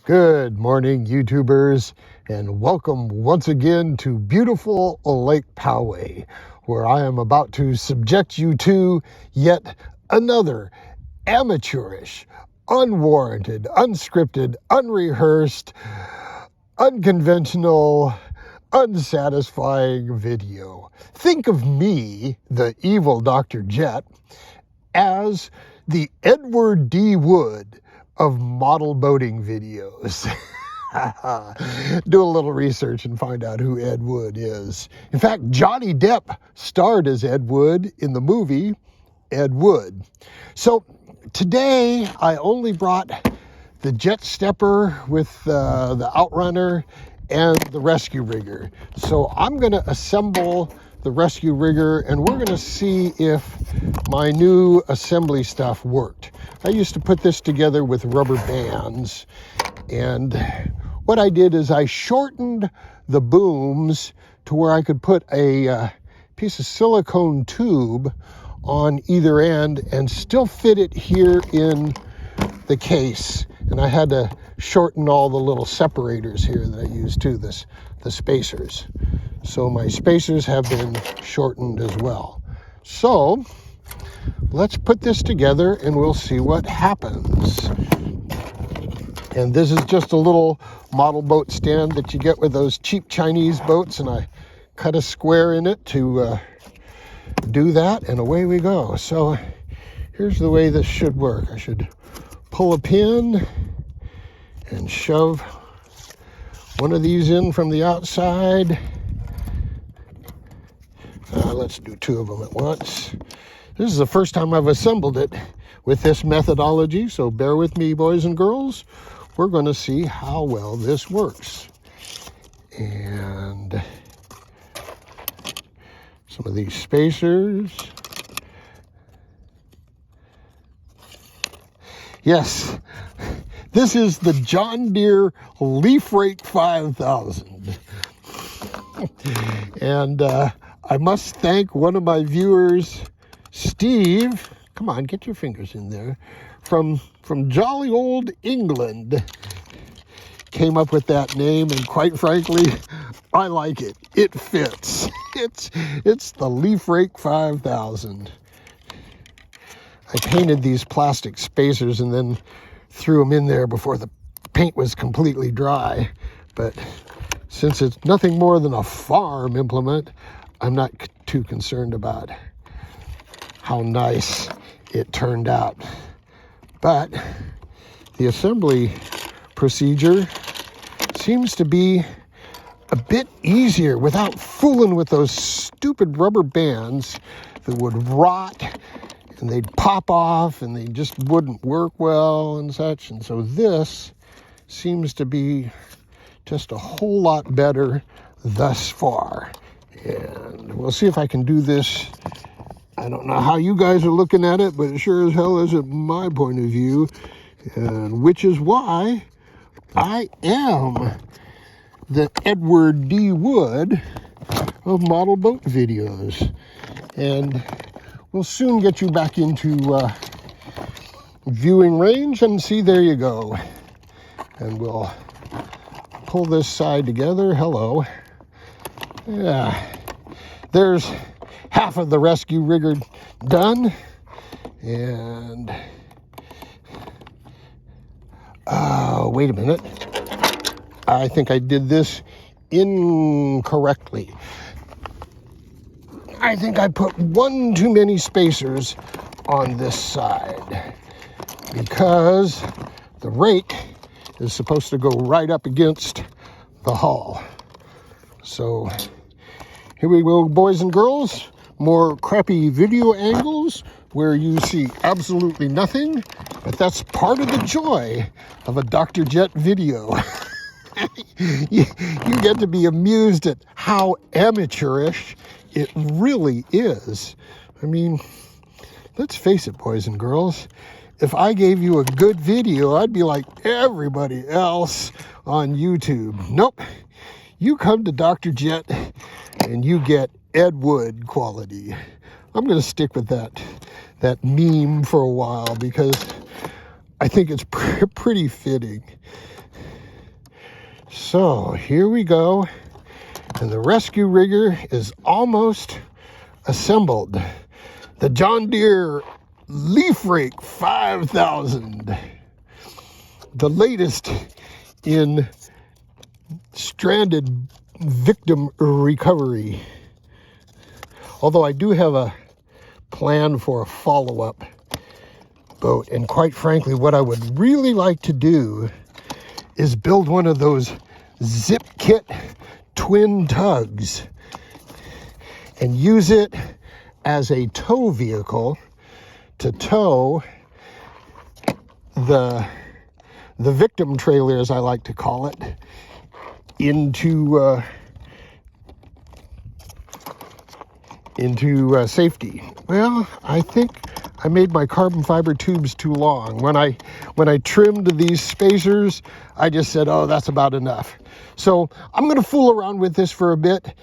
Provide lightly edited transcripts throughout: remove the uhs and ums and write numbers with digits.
Good morning, YouTubers, and welcome once again to beautiful Lake Poway, where I am about to subject you to yet another amateurish, unwarranted, unscripted, unrehearsed, unconventional, unsatisfying video. Think of me, the evil Dr. Jet, as the Edward D. Wood of model boating videos. Do a little research and find out who Ed Wood is. In fact, Johnny Depp starred as Ed Wood in the movie Ed Wood. So today I only brought the jet stepper with the outrunner and the rescue rigger. So I'm going to assemble the rescue rigger and we're going to see if my new assembly stuff worked. I used to put this together with rubber bands, and what I did is I shortened the booms to where I could put a piece of silicone tube on either end and still fit it here in the case. And I had to shorten all the little separators here that I use too, the spacers. So my spacers have been shortened as well. So let's put this together and we'll see what happens. And this is just a little model boat stand that you get with those cheap Chinese boats, and I cut a square in it to do that, and away we go. So here's the way this should work. I should pull a pin and shove one of these in from the outside. Let's do two of them at once. This is the first time I've assembled it with this methodology, so bear with me, boys and girls. We're going to see how well this works. And some of these spacers. Yes, this is the John Deere Leaf Rake 5000. And I must thank one of my viewers, Steve, come on, get your fingers in there, from jolly old England, came up with that name, and quite frankly, I like it. It fits. It's the Leaf Rake 5000. I painted these plastic spacers and then threw them in there before the paint was completely dry. But since it's nothing more than a farm implement, I'm not too concerned about how nice it turned out. But the assembly procedure seems to be a bit easier without fooling with those stupid rubber bands that would rot and they'd pop off and they just wouldn't work well and such. And so this seems to be just a whole lot better thus far. And we'll see if I can do this. I don't know how you guys are looking at it, but it sure as hell isn't my point of view, and which is why I am the Edward D. Wood of model boat videos. And we'll soon get you back into viewing range, and see, there you go. And we'll pull this side together. Hello. Yeah, there's half of the rescue rigger done, and wait a minute, I think I did this incorrectly. I think I put one too many spacers on this side, because the rake is supposed to go right up against the hull. So here we go, boys and girls. More crappy video angles where you see absolutely nothing, but that's part of the joy of a Dr. Jet video. you get to be amused at how amateurish it really is. I mean, let's face it, boys and girls. If I gave you a good video, I'd be like everybody else on YouTube. Nope. You come to Dr. Jet and you get Ed Wood quality. I'm going to stick with that meme for a while because I think it's pretty fitting. So here we go, and the rescue rigger is almost assembled. The John Deere Leaf Rake 5000, the latest in stranded victim recovery. Although I do have a plan for a follow-up boat, and quite frankly, what I would really like to do is build one of those Zip Kit twin tugs and use it as a tow vehicle to tow the victim trailer, as I like to call it, into safety. Well, I think I made my carbon fiber tubes too long. When I trimmed these spacers, I just said, oh, that's about enough. So I'm going to fool around with this for a bit,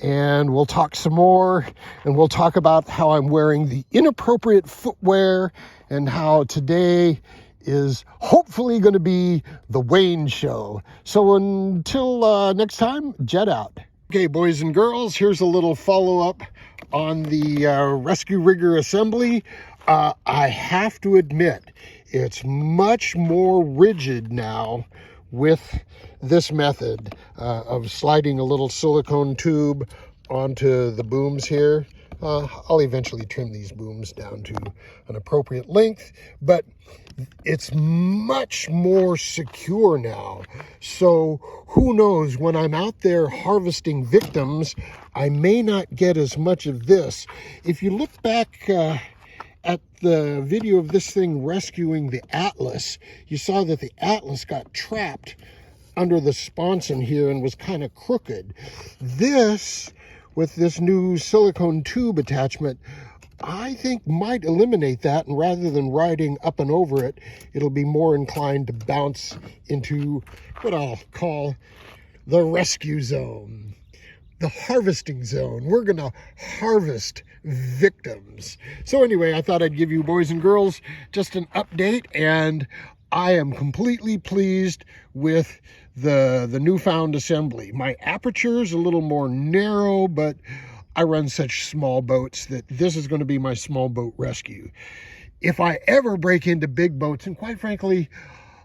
and we'll talk some more, and we'll talk about how I'm wearing the inappropriate footwear and how today is hopefully going to be the Wayne show. So until next time, jet out. Okay, boys and girls, here's a little follow-up on the rescue rigger assembly. I have to admit, it's much more rigid now with this method of sliding a little silicone tube onto the booms here. I'll eventually trim these booms down to an appropriate length, but it's much more secure now. So who knows, when I'm out there harvesting victims, I may not get as much of this. If you look back at the video of this thing rescuing the Atlas, you saw that the Atlas got trapped under the sponson here and was kind of crooked. This, with this new silicone tube attachment, I think might eliminate that, and rather than riding up and over it, it'll be more inclined to bounce into what I'll call the rescue zone, the harvesting zone. We're gonna harvest victims. So anyway, I thought I'd give you boys and girls just an update, and I am completely pleased with the newfound assembly. My aperture is a little more narrow, but I run such small boats that this is going to be my small boat rescue. If I ever break into big boats, and quite frankly,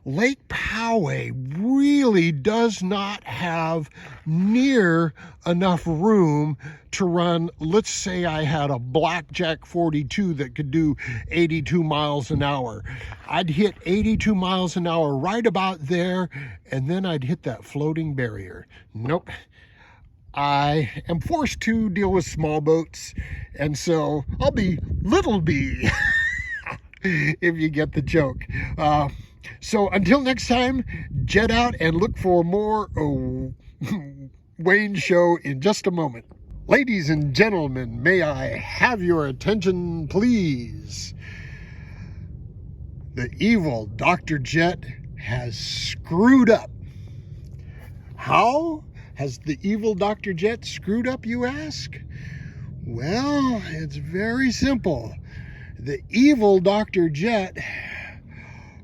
Lake Poway really does not have near enough room to run. Let's say I had a Blackjack 42 that could do 82 miles an hour. I'd hit 82 miles an hour right about there, and then I'd hit that floating barrier. Nope. I am forced to deal with small boats, and so I'll be Little B, if you get the joke. So until next time, jet out and look for more Wayne show in just a moment. Ladies and gentlemen, may I have your attention, please? The evil Dr. Jet has screwed up. How has the evil Dr. Jet screwed up, you ask? Well, it's very simple. The evil Dr. Jet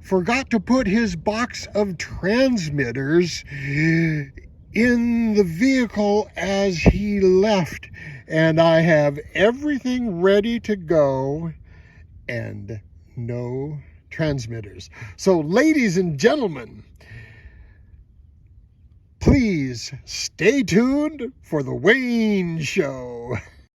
forgot to put his box of transmitters in the vehicle as he left, and I have everything ready to go and no transmitters. So, ladies and gentlemen, please stay tuned for the Wayne Show.